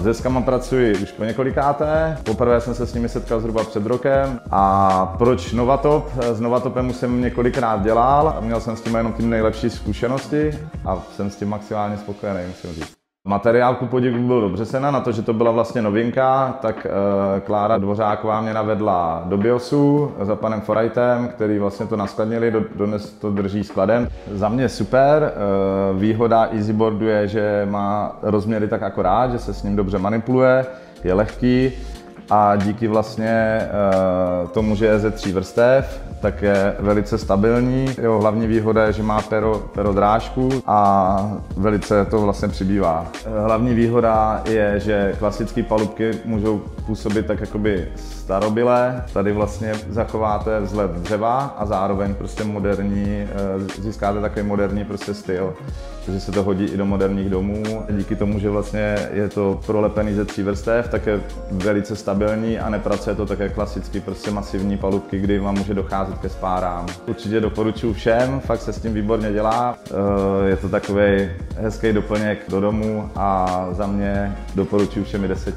deskama pracuji už po několikáté. Poprvé jsem se s nimi setkal zhruba před rokem. A proč Novatop? S Novatopem už jsem několikrát dělal a měl jsem s tím jenom ty nejlepší zkušenosti a jsem s tím maximálně spokojený, musím říct. Materiál ku podivu byl dobře sehnán, na to, že to byla vlastně novinka, tak Klára Dvořáková mě navedla do BIOSu za panem Forajtem, který vlastně to naskladnili, dodnes to drží skladem. Za mě super, výhoda EasyBoardu je, že má rozměry tak akorát, že se s ním dobře manipuluje, je lehký a díky vlastně tomu, že je ze 3 vrstev, tak je velice stabilní. Jeho hlavní výhoda je, že má pero drážku a velice to vlastně přibývá. Hlavní výhoda je, že klasické palubky můžou působit tak jakoby starobylé. Tady vlastně zachováte vzhled dřeva a zároveň prostě moderní, získáte takový moderní prostě styl. Takže se to hodí i do moderních domů. Díky tomu, že vlastně je to prolepený ze 3 vrstev, tak je velice stabilní a nepracuje to také klasicky prostě masivní palubky, kdy vám může docházet ke spárám. Určitě doporučuji všem, fakt se s tím výborně dělá. Je to takový hezký doplněk do domu a za mě doporučuji všemi 10.